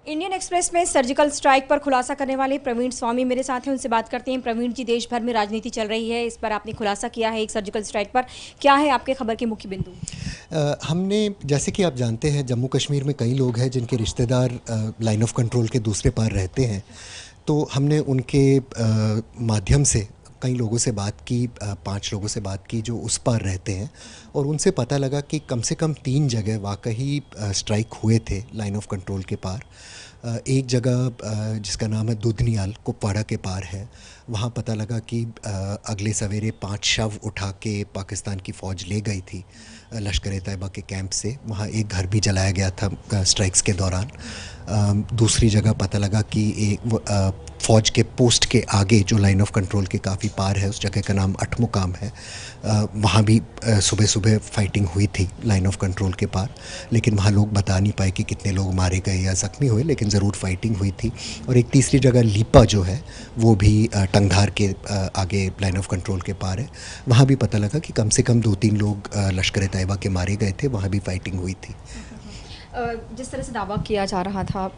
Indian express में surgical strike पर खुलासा करने वाले प्रवीण स्वामी मेरे साथ हैं, उनसे बात करते हैं। प्रवीण जी, देश भर में राजनीति चल रही है, इस पर आपने खुलासा किया है एक सर्जिकल स्ट्राइक पर, क्या है आपके खबर के मुख्य बिंदु? हमने, जैसे कि आप जानते हैं, जम्मू कश्मीर में कई लोग हैं जिनके रिश्तेदार लाइन ऑफ कंट्रोल के दूसरे पार रहते हैं। तो हमने उनके माध्यम से कई लोगों से बात की, 5 लोगों से बात की जो उस पार रहते हैं, और उनसे पता लगा कि कम से कम 3 जगह वाकई स्ट्राइक हुए थे लाइन ऑफ कंट्रोल के पार। एक जगह जिसका नाम है दुधनियाल, कुपवाड़ा के पार है, वहाँ पता लगा कि अगले सवेरे 5 शव उठा के पाकिस्तान की फ़ौज ले गई थी लश्कर-ए-तैयबा के कैंप से। वहाँ एक घर भी जलाया गया था स्ट्राइक्स के दौरान। दूसरी जगह पता लगा कि एक फ़ौज के पोस्ट के आगे जो लाइन ऑफ कंट्रोल के काफ़ी पार है, उस जगह का नाम अठमुकाम है। वहाँ भी सुबह सुबह फाइटिंग हुई थी लाइन ऑफ कंट्रोल के पार, लेकिन वहाँ लोग बता नहीं पाए कि कितने लोग मारे गए या ज़ख्मी हुए, लेकिन ज़रूर फाइटिंग हुई थी। और एक तीसरी जगह लीपा जो है वो भी टंगधार के आगे लाइन ऑफ कंट्रोल के पार है। वहाँ भी पता लगा कि कम से कम 2-3 लोग लश्कर-ए-तैयबा के मारे गए थे, वहाँ भी फाइटिंग हुई थी। जिस तरह से दावा किया जा रहा था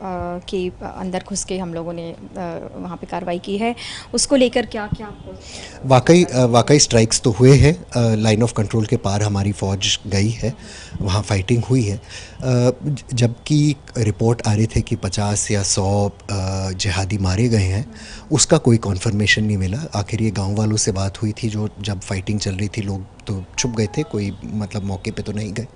कि अंदर घुस के हम लोगों ने वहाँ पे कार्रवाई की है, उसको लेकर क्या क्या आपको? वाकई स्ट्राइक्स तो हुए हैं। लाइन ऑफ कंट्रोल के पार हमारी फ़ौज गई है, वहाँ फाइटिंग हुई है। जबकि रिपोर्ट आ रहे थे कि 50 या 100 जिहादी मारे गए हैं, उसका कोई कॉन्फर्मेशन नहीं मिला। आखिर ये गांव वालों से बात हुई थी, जो जब फाइटिंग चल रही थी लोग तो छुप गए थे, कोई मतलब मौके पे तो नहीं गए।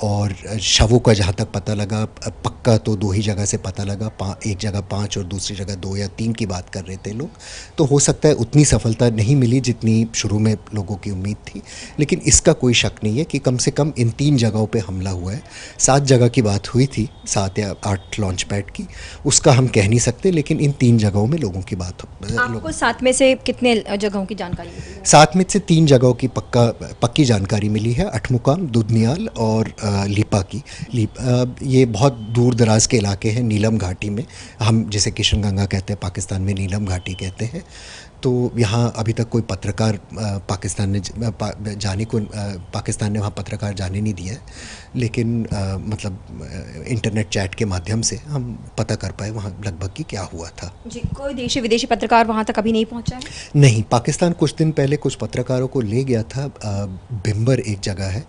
और शवों का जहाँ तक पता लगा, पक्का तो 2 ही जगह से पता लगा, एक जगह 5 और दूसरी जगह 2 या 3 की बात कर रहे थे लोग। तो हो सकता है उतनी सफलता नहीं मिली जितनी शुरू में लोगों की उम्मीद थी, लेकिन इसका कोई शक नहीं है कि कम से कम इन 3 जगहों पे हमला हुआ है। 7 जगह की बात हुई थी, 7 या 8 लॉन्च पैड की, उसका हम कह नहीं सकते, लेकिन इन 3 जगहों में लोगों की बात आपको 7 में से कितने जगहों की जानकारी मिली है? 7 में से 3 जगहों की पक्की जानकारी मिली है, अठमुकाम, दुधनियाल और लीपा की। ये बहुत दूर दराज के इलाके हैं, नीलम घाटी में, हम जिसे किशन गंगा कहते हैं, पाकिस्तान में नीलम घाटी कहते हैं। तो यहाँ अभी तक कोई पत्रकार पाकिस्तान ने वहाँ पत्रकार जाने नहीं दिया है, लेकिन मतलब इंटरनेट चैट के माध्यम से हम पता कर पाए वहाँ लगभग की क्या हुआ था। जी, कोई देशी विदेशी पत्रकार वहाँ तक अभी नहीं पहुँचा है? नहीं, पाकिस्तान कुछ दिन पहले कुछ पत्रकारों को ले गया था। भिम्बर एक जगह है,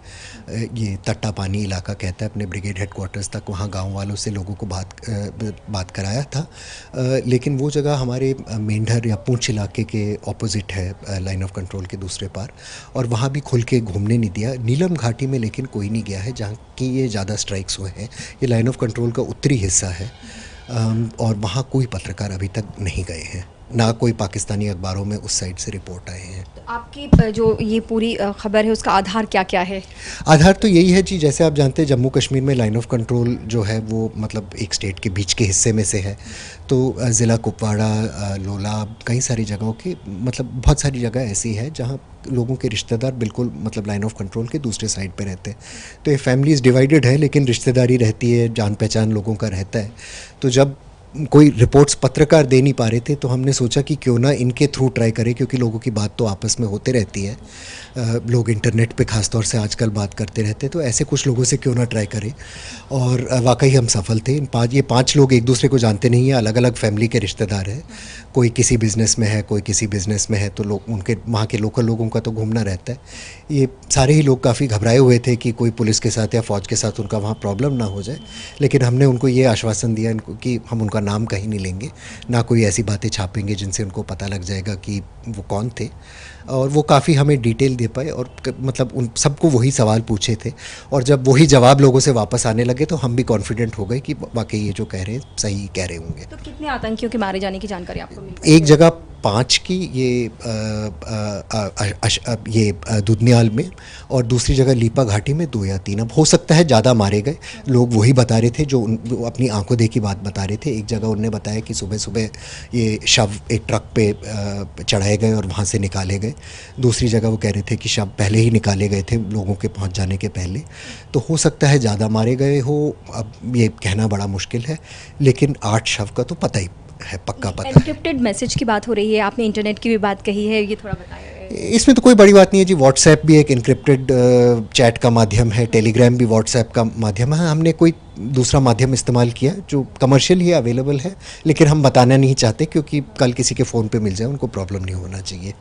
ये तट्टा पानी इलाका कहता है, अपने ब्रिगेड हेडक्वार्टर्स तक वहाँ गांव वालों से लोगों को बात कराया था। लेकिन वो जगह हमारे मेंढर या पूंछ इलाके के ऑपोजिट है, लाइन ऑफ कंट्रोल के दूसरे पार, और वहाँ भी खुल के घूमने नहीं दिया। नीलम घाटी में लेकिन कोई नहीं गया है, जहाँ की ये ज़्यादा स्ट्राइक्स हुए हैं। ये लाइन ऑफ कंट्रोल का उत्तरी हिस्सा है, और वहाँ कोई पत्रकार अभी तक नहीं गए हैं, ना कोई पाकिस्तानी अखबारों में उस साइड से रिपोर्ट आए हैं। तो आपकी जो ये पूरी खबर है, उसका आधार क्या क्या है? आधार तो यही है जी, जैसे आप जानते हैं जम्मू कश्मीर में लाइन ऑफ कंट्रोल जो है वो मतलब एक स्टेट के बीच के हिस्से में से है। तो ज़िला कुपवाड़ा, लोलाब, कई सारी जगहों के, मतलब बहुत सारी जगह ऐसी है जहाँ लोगों के रिश्तेदार बिल्कुल मतलब लाइन ऑफ कंट्रोल के दूसरे साइड पे रहते हैं। तो ये फैमिलीज़ डिवाइडेड है, लेकिन रिश्तेदारी रहती है, जान पहचान लोगों का रहता है। तो जब कोई रिपोर्ट्स पत्रकार दे नहीं पा रहे थे, तो हमने सोचा कि क्यों ना इनके थ्रू ट्राई करें, क्योंकि लोगों की बात तो आपस में होते रहती है। लोग इंटरनेट पे ख़ास तौर से आजकल बात करते रहते, तो ऐसे कुछ लोगों से क्यों ना ट्राई करें। और वाकई हम सफल थे। ये 5 लोग एक दूसरे को जानते नहीं हैं, अलग अलग फैमिली के रिश्तेदार हैं। कोई किसी बिज़नेस में है, कोई किसी बिज़नेस में है, तो लोग उनके वहाँ के लोकल लोगों का तो घूमना रहता है। ये सारे ही लोग काफ़ी घबराए हुए थे कि कोई पुलिस के साथ या फ़ौज के साथ उनका वहाँ प्रॉब्लम ना हो जाए, लेकिन हमने उनको ये आश्वासन दिया इनको कि हम उनका नाम कहीं नहीं लेंगे, ना कोई ऐसी बातें छापेंगे जिनसे उनको पता लग जाएगा कि वो कौन थे। और वो काफ़ी हमें डिटेल दे पाए, और मतलब उन सबको वही सवाल पूछे थे, और जब वही जवाब लोगों से वापस आने लगे तो हम भी कॉन्फिडेंट हो गए कि वाकई ये जो कह रहे हैं सही कह रहे होंगे। तो कितने आतंकियों के मारे जाने की जानकारी आपको मिली? एक जगह 5 की, ये दुधनियाल में, और दूसरी जगह लीपा घाटी में 2 या 3। अब हो सकता है ज़्यादा मारे गए, लोग वही बता रहे थे जो वो अपनी आंखों देखी बात बता रहे थे। एक जगह उन्होंने बताया कि सुबह सुबह ये शव एक ट्रक पे चढ़ाए गए और वहाँ से निकाले गए। दूसरी जगह वो कह रहे थे कि शव पहले ही निकाले गए थे लोगों के पहुँच जाने के पहले। तो हो सकता है ज़्यादा मारे गए हो, अब ये कहना बड़ा मुश्किल है, लेकिन 8 शव का तो पता ही है, पक्का पता है। एन्क्रिप्टेड मैसेज की बात हो रही है, आपने इंटरनेट की भी बात कही है, ये थोड़ा बताइए। इसमें तो कोई बड़ी बात नहीं है जी। व्हाट्सएप भी एक इनक्रिप्टेड चैट का माध्यम है, टेलीग्राम भी व्हाट्सएप का माध्यम है। हमने कोई दूसरा माध्यम इस्तेमाल किया जो कमर्शियल ही अवेलेबल है, लेकिन हम बताना नहीं चाहते क्योंकि कल किसी के फ़ोन पे मिल जाए उनको प्रॉब्लम नहीं होना चाहिए।